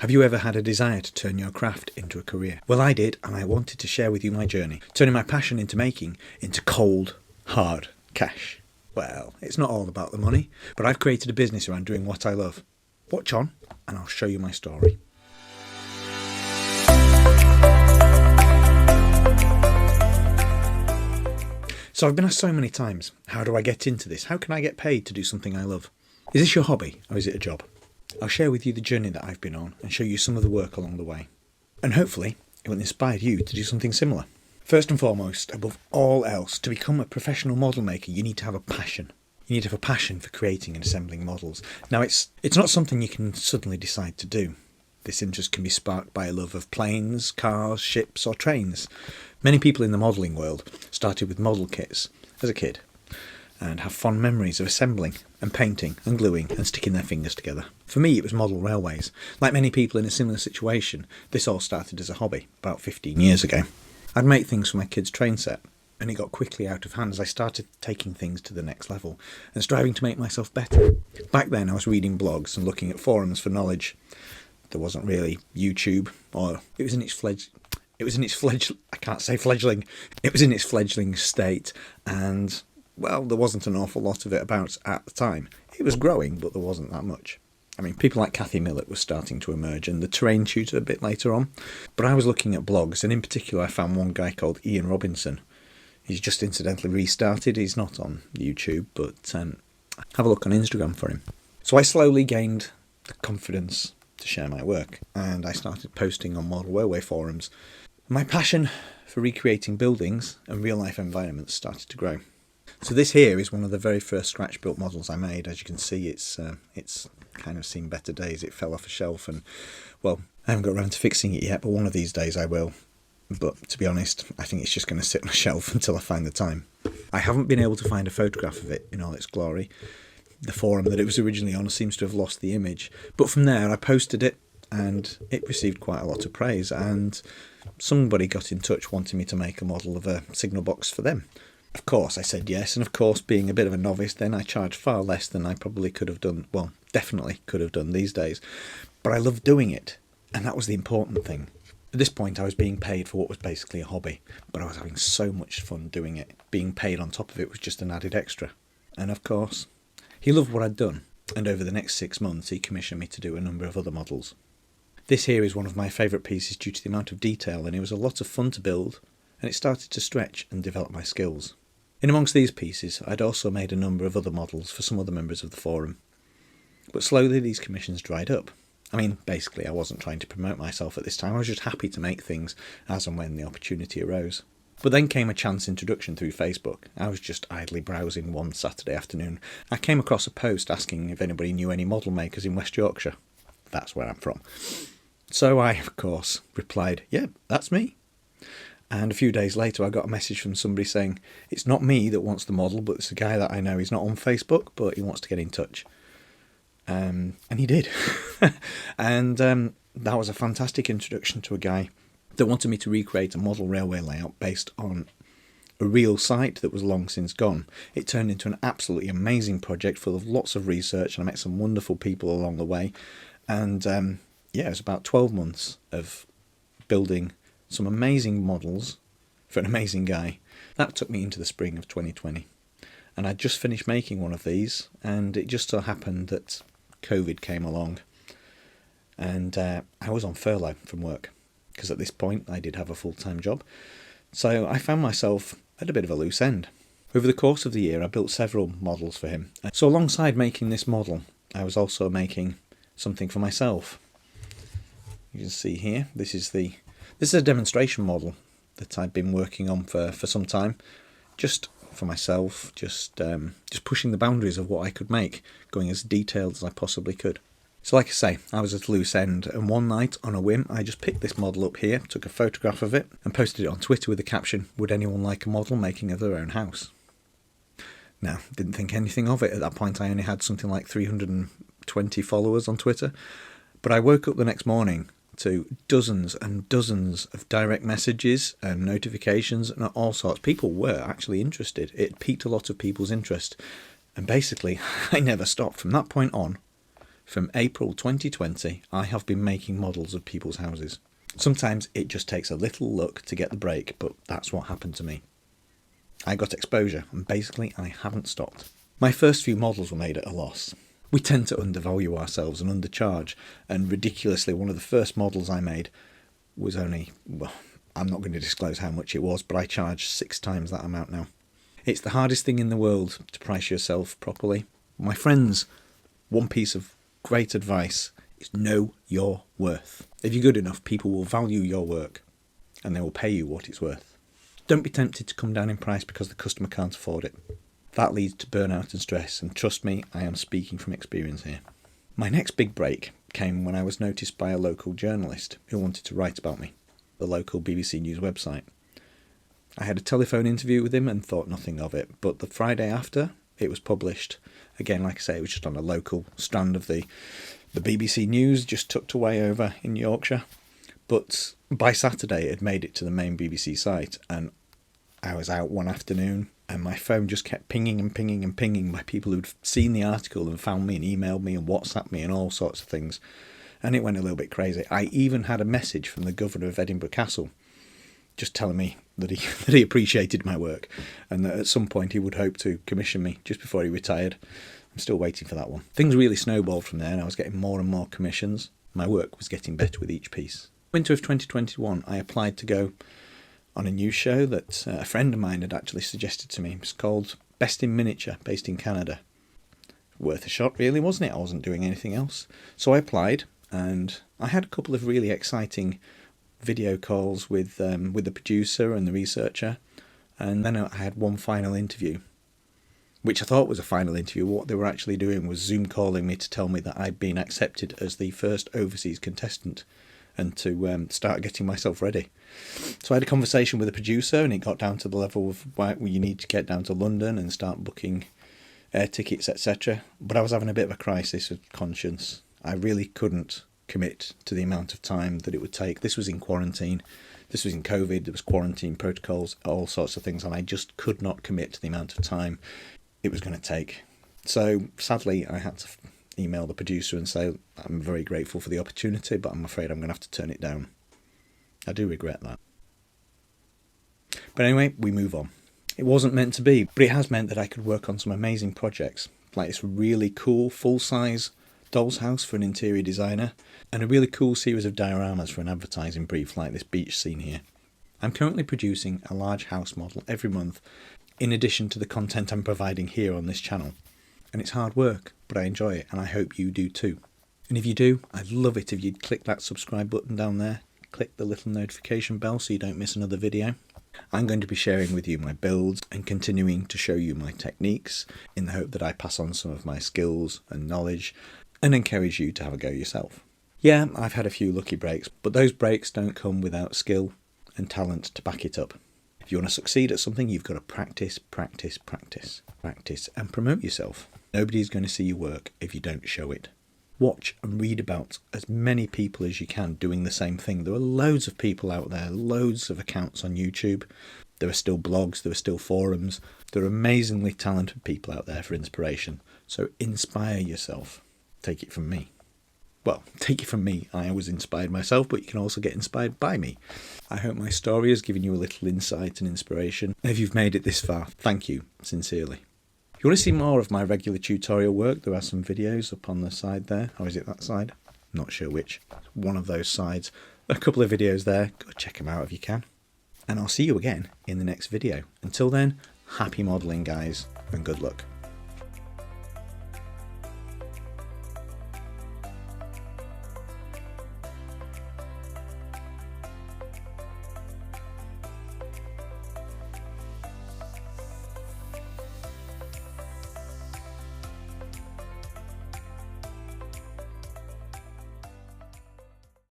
Have you ever had a desire to turn your craft into a career? Well, I did, and I wanted to share with you my journey, turning my passion into making into cold, hard cash. Well, it's not all about the money, but I've created a business around doing what I love. Watch on, and I'll show you my story. So I've been asked so many times, how do I get into this? How can I get paid to do something I love? Is this your hobby, or is it a job? I'll share with you the journey that I've been on and show you some of the work along the way. And hopefully, it will inspire you to do something similar. First and foremost, above all else, to become a professional model maker, you need to have a passion. You need to have a passion for creating and assembling models. Now, it's not something you can suddenly decide to do. This interest can be sparked by a love of planes, cars, ships, or trains. Many people in the modelling world started with model kits as a kid and have fond memories of assembling and painting and gluing and sticking their fingers together. For me, it was model railways. Like many people in a similar situation, this all started as a hobby about 15 years ago. I'd make things for my kids' train set, and it got quickly out of hand as I started taking things to the next level and striving to make myself better. Back then, I was reading blogs and looking at forums for knowledge. There wasn't really YouTube, or it was in its fledgling state, and well, there wasn't an awful lot of it about at the time. It was growing, but there wasn't that much. I mean, people like Kathy Millett was starting to emerge, and the terrain tutor a bit later on. But I was looking at blogs, and in particular I found one guy called Ian Robinson. He's just incidentally restarted. He's not on YouTube, but have a look on Instagram for him. So I slowly gained the confidence to share my work, and I started posting on model railway forums. My passion for recreating buildings and real-life environments started to grow. So this here is one of the very first scratch-built models I made. As you can see, it's kind of seen better days. It fell off a shelf, and well, I haven't got around to fixing it yet, but one of these days I will. But to be honest, I think it's just going to sit on a shelf until I find the time. I haven't been able to find a photograph of it in all its glory. The forum that it was originally on seems to have lost the image. But from there, I posted it, and it received quite a lot of praise, and somebody got in touch wanting me to make a model of a signal box for them. Of course, I said yes, and of course, being a bit of a novice then, I charged far less than I probably could have done, well, definitely could have done these days. But I loved doing it, and that was the important thing. At this point, I was being paid for what was basically a hobby, but I was having so much fun doing it. Being paid on top of it was just an added extra. And of course, he loved what I'd done, and over the next 6 months, he commissioned me to do a number of other models. This here is one of my favourite pieces due to the amount of detail, and it was a lot of fun to build, and it started to stretch and develop my skills. In amongst these pieces, I'd also made a number of other models for some other members of the forum. But slowly these commissions dried up. I mean, basically I wasn't trying to promote myself at this time, I was just happy to make things as and when the opportunity arose. But then came a chance introduction through Facebook. I was just idly browsing one Saturday afternoon. I came across a post asking if anybody knew any model makers in West Yorkshire. That's where I'm from. So I, of course, replied, yeah, that's me. And a few days later I got a message from somebody saying, it's not me that wants the model, but it's a guy that I know. He's not on Facebook, but he wants to get in touch. And he did. And that was a fantastic introduction to a guy that wanted me to recreate a model railway layout based on a real site that was long since gone. It turned into an absolutely amazing project full of lots of research, and I met some wonderful people along the way. And it was about 12 months of building some amazing models for an amazing guy. That took me into the spring of 2020. And I'd just finished making one of these, and it just so happened that COVID came along, and I was on furlough from work, because at this point I did have a full-time job. So I found myself at a bit of a loose end. Over the course of the year I built several models for him. So alongside making this model, I was also making something for myself. You can see here, this is a demonstration model that I've been working on for some time, just for myself, just pushing the boundaries of what I could make, going as detailed as I possibly could. So like I say, I was at a loose end, and one night on a whim I just picked this model up here, took a photograph of it and posted it on Twitter with the caption, would anyone like a model making of their own house? Now, didn't think anything of it. At that point I only had something like 320 followers on Twitter, but I woke up the next morning to dozens and dozens of direct messages and notifications and all sorts. People were actually interested. It piqued a lot of people's interest, and basically I never stopped. From that point on, From April 2020, I have been making models of people's houses. Sometimes it just takes a little luck to get the break, but that's what happened to me. I got exposure, and basically I haven't stopped. My first few models were made at a loss. We tend to undervalue ourselves and undercharge, and ridiculously, one of the first models I made was only, well, I'm not going to disclose how much it was, but I charge 6 times that amount now. It's the hardest thing in the world to price yourself properly. My friends, one piece of great advice is know your worth. If you're good enough, people will value your work and they will pay you what it's worth. Don't be tempted to come down in price because the customer can't afford it. That leads to burnout and stress, and trust me, I am speaking from experience here. My next big break came when I was noticed by a local journalist who wanted to write about me, the local BBC News website. I had a telephone interview with him and thought nothing of it, but the Friday after it was published, again, like I say, it was just on a local strand of the BBC News, just tucked away over in Yorkshire. But by Saturday, it had made it to the main BBC site, and I was out one afternoon, and my phone just kept pinging and pinging and pinging by people who'd seen the article and found me and emailed me and WhatsApped me and all sorts of things. And it went a little bit crazy. I even had a message from the governor of Edinburgh Castle just telling me that he appreciated my work and that at some point he would hope to commission me just before he retired. I'm still waiting for that one. Things really snowballed from there, and I was getting more and more commissions. My work was getting better with each piece. Winter of 2021, I applied to go on a news show that a friend of mine had actually suggested to me. It's called Best in Miniature, based in Canada. Worth a shot, really, wasn't it? I wasn't doing anything else. So I applied, and I had a couple of really exciting video calls with the producer and the researcher, and then I had one final interview, which I thought was a final interview. What they were actually doing was Zoom calling me to tell me that I'd been accepted as the first overseas contestant and to start getting myself ready. So I had a conversation with the producer, and it got down to the level of why you need to get down to London and start booking air tickets, etc. But I was having a bit of a crisis of conscience. I really couldn't commit to the amount of time that it would take. This was in quarantine. This was in COVID. There was quarantine protocols, all sorts of things, and I just could not commit to the amount of time it was going to take. So sadly, I had to email the producer and say, I'm very grateful for the opportunity, but I'm afraid I'm going to have to turn it down. I do regret that. But anyway, we move on. It wasn't meant to be, but it has meant that I could work on some amazing projects, like this really cool full-size doll's house for an interior designer, and a really cool series of dioramas for an advertising brief like this beach scene here. I'm currently producing a large house model every month, in addition to the content I'm providing here on this channel. And it's hard work, but I enjoy it, and I hope you do too. And if you do, I'd love it if you'd click that subscribe button down there, click the little notification bell so you don't miss another video. I'm going to be sharing with you my builds and continuing to show you my techniques in the hope that I pass on some of my skills and knowledge and encourage you to have a go yourself. Yeah, I've had a few lucky breaks, but those breaks don't come without skill and talent to back it up. If you want to succeed at something, you've got to practice, practice, practice, practice, and promote yourself. Nobody's going to see your work if you don't show it. Watch and read about as many people as you can doing the same thing. There are loads of people out there, loads of accounts on YouTube. There are still blogs, there are still forums. There are amazingly talented people out there for inspiration. So inspire yourself. Take it from me. Well, take it from me. I was inspired myself, but you can also get inspired by me. I hope my story has given you a little insight and inspiration. And if you've made it this far, thank you, sincerely. If you want to see more of my regular tutorial work, there are some videos up on the side there. Or is it that side? Not sure which. One of those sides. A couple of videos there. Go check them out if you can. And I'll see you again in the next video. Until then, happy modelling, guys, and good luck.